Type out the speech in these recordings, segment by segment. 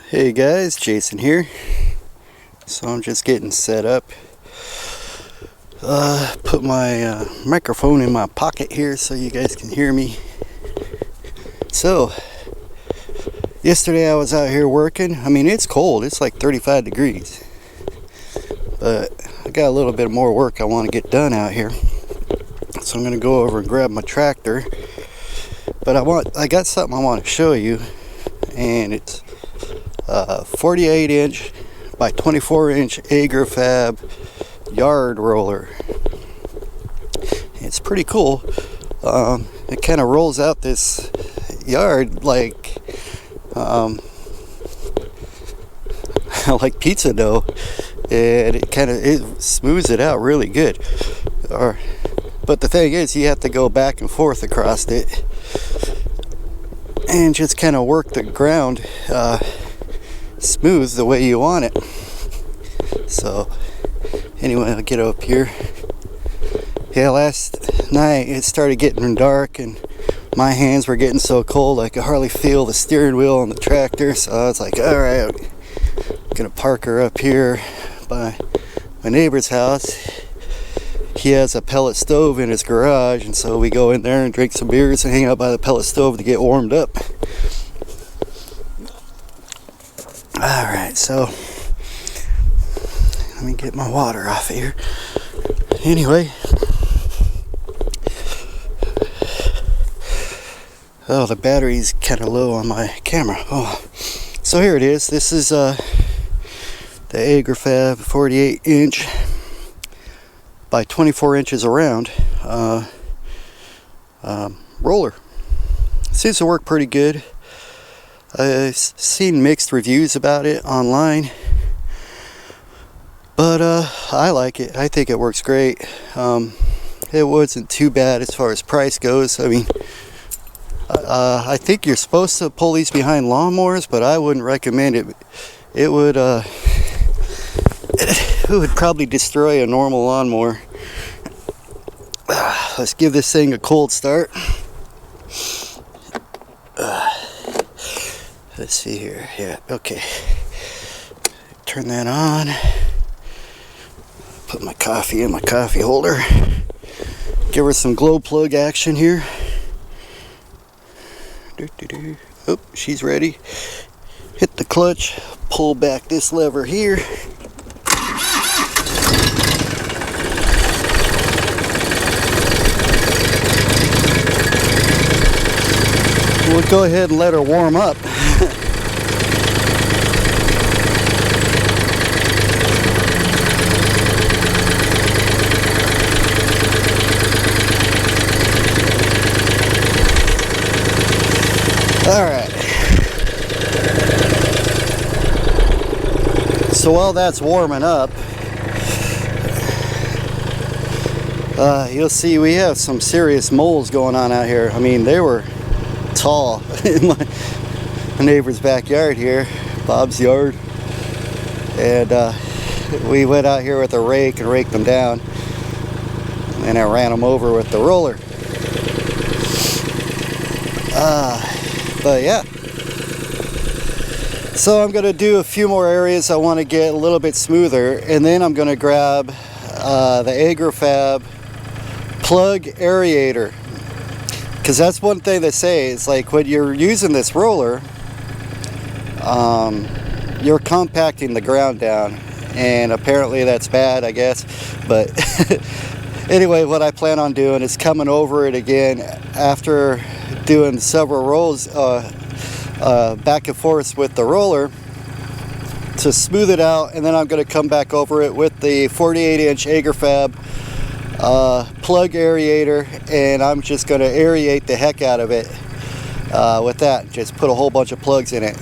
Hey guys, Jason here. So I'm just getting set up. Put my microphone in my pocket here so you guys can hear me. So yesterday I was out here working. I mean, it's cold, it's like 35 degrees, but I got a little bit more work I want to get done out here. So I'm gonna go over and grab my tractor, but I got something I want to show you, and it's 48 inch by 24 inch Agri Fab yard roller. It's pretty cool. It kind of rolls out this yard like like pizza dough, and it smooths it out really good. But the thing is, you have to go back and forth across it and just kind of work the ground smooth the way you want it. So anyway, I'll get up here. Yeah, last night it started getting dark and my hands were getting so cold I could hardly feel the steering wheel on the tractor. So I was like, all right, I'm gonna park her up here by my neighbor's house. He has a pellet stove in his garage, and so we go in there and drink some beers and hang out by the pellet stove to get warmed up. Alright, so let me get my water off of here. Anyway, oh, the battery's kind of low on my camera. Oh, so here it is. This is the Agri Fab 48 inch by 24 inches around roller. Seems to work pretty good. I've seen mixed reviews about it online, but I like it. I think it works great. It wasn't too bad as far as price goes. I mean, I think you're supposed to pull these behind lawnmowers, but I wouldn't recommend it. It would probably destroy a normal lawnmower. Let's give this thing a cold start. Let's see here. Yeah, okay. Turn that on. Put my coffee in my coffee holder. Give her some glow plug action here. Oh, she's ready. Hit the clutch. Pull back this lever here. We'll go ahead and let her warm up. Alright. So while that's warming up, you'll see we have some serious moles going on out here. I mean, they were tall in my neighbor's backyard here, Bob's yard, and we went out here with a rake and raked them down, and I ran them over with the roller. But yeah, so I'm gonna do a few more areas I want to get a little bit smoother, and then I'm gonna grab the Agri Fab plug aerator. Because that's one thing they say, is like when you're using this roller, you're compacting the ground down, and apparently that's bad, I guess. But anyway, what I plan on doing is coming over it again after doing several rolls back and forth with the roller to smooth it out, and then I'm going to come back over it with the 48 inch Agri Fab plug aerator, and I'm just going to aerate the heck out of it with that. Just put a whole bunch of plugs in it.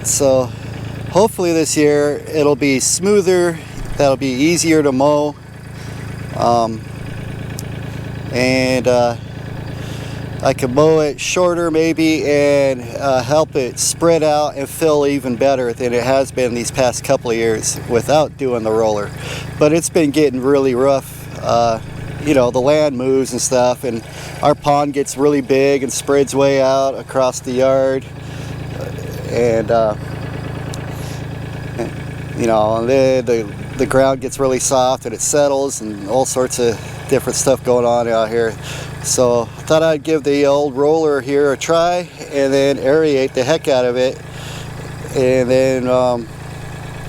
So hopefully this year it'll be smoother, that'll be easier to mow, and I can mow it shorter maybe, and help it spread out and fill even better than it has been these past couple of years without doing the roller. But it's been getting really rough you know, the land moves and stuff, and our pond gets really big and spreads way out across the yard, and you know, the ground gets really soft and it settles, and all sorts of different stuff going on out here. So I thought I'd give the old roller here a try and then aerate the heck out of it, and then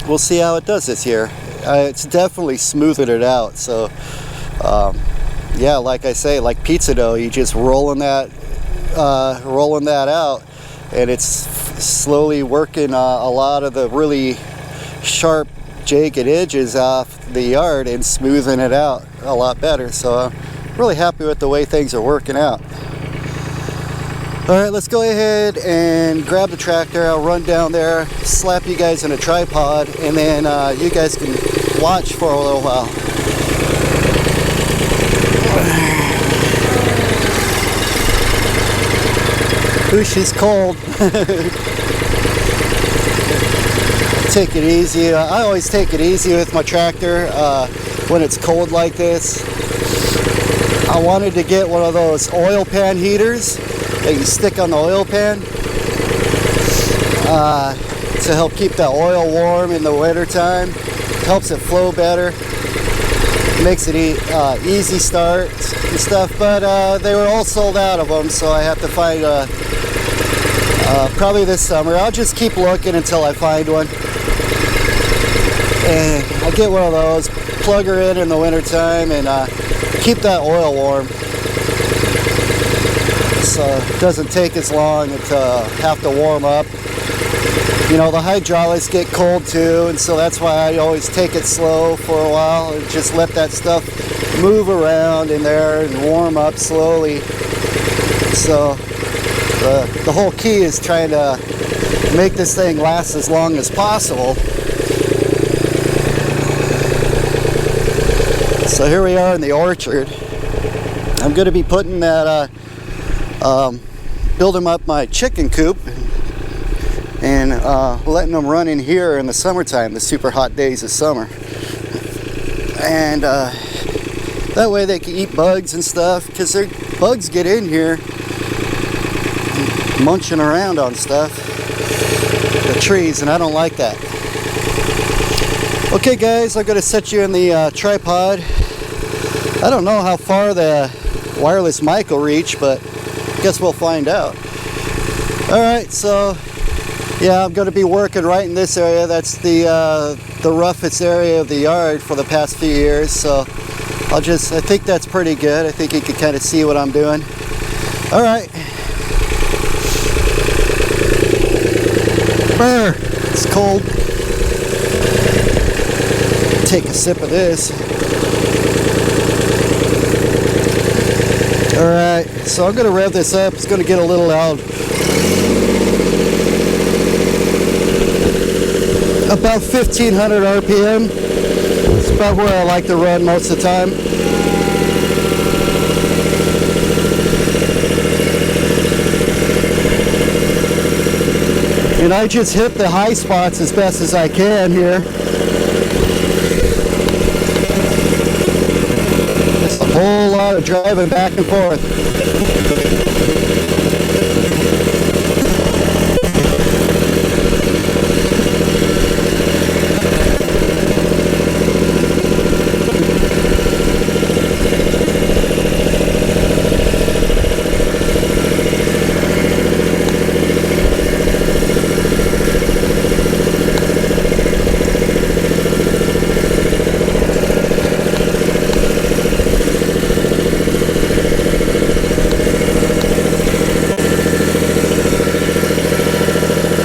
we'll see how it does this year. It's definitely smoothing it out. So yeah, like I say, like pizza dough, you just rolling that out, and it's slowly working a lot of the really sharp, jagged edges off the yard and smoothing it out a lot better. So I'm really happy with the way things are working out. Alright, let's go ahead and grab the tractor. I'll run down there, slap you guys in a tripod, and then you guys can watch for a little while. Ooh, she's cold. Take it easy. I always take it easy with my tractor when it's cold like this. I wanted to get one of those oil pan heaters that you stick on the oil pan to help keep that oil warm in the winter time. Helps it flow better, makes it easy start and stuff, but they were all sold out of them, so I have to find probably this summer. I'll just keep looking until I find one, and I'll get one of those, plug her in the winter time, and keep that oil warm, so it doesn't take as long to have to warm up. You know, the hydraulics get cold too, and so that's why I always take it slow for a while and just let that stuff move around in there and warm up slowly. So the whole key is trying to make this thing last as long as possible. So here we are in the orchard. I'm going to be putting that, building up my chicken coop and letting them run in here in the summertime, the super hot days of summer. And that way they can eat bugs and stuff, because bugs get in here munching around on stuff, the trees, and I don't like that. Okay guys, I'm going to set you in the tripod. I don't know how far the wireless mic will reach, but I guess we'll find out. Alright, so yeah, I'm going to be working right in this area. That's the roughest area of the yard for the past few years, so I think that's pretty good. I think you can kind of see what I'm doing. Alright. Brr, it's cold. Take a sip of this. Alright, so I'm going to rev this up. It's going to get a little loud. About 1500 RPM. It's about where I like to run most of the time. And I just hit the high spots as best as I can here. It's a whole lot of driving back and forth.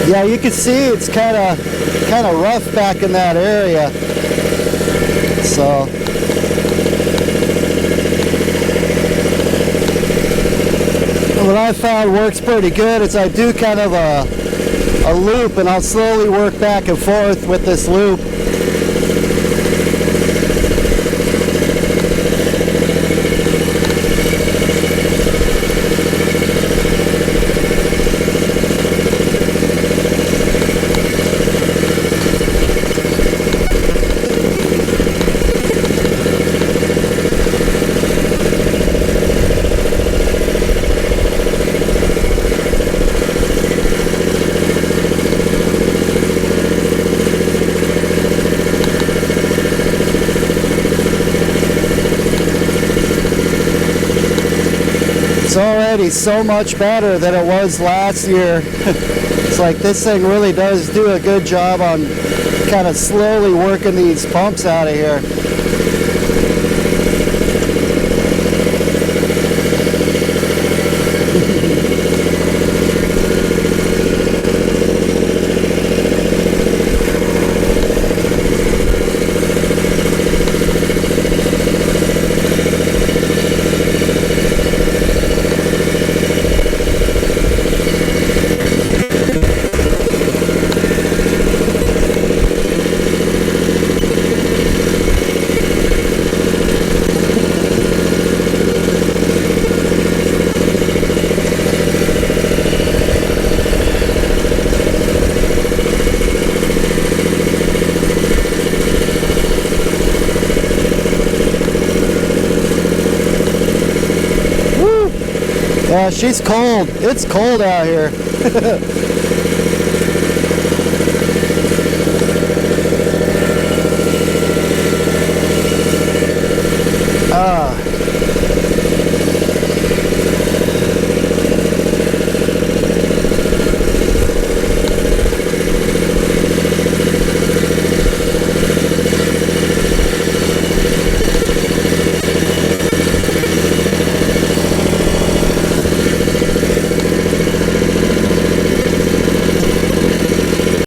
Yeah, you can see it's kind of rough back in that area. So what I found works pretty good is I do kind of a loop, and I'll slowly work back and forth with this loop. It's already so much better than it was last year. It's like this thing really does do a good job on kind of slowly working these pumps out of here. Yeah, she's cold. It's cold out here. Ah.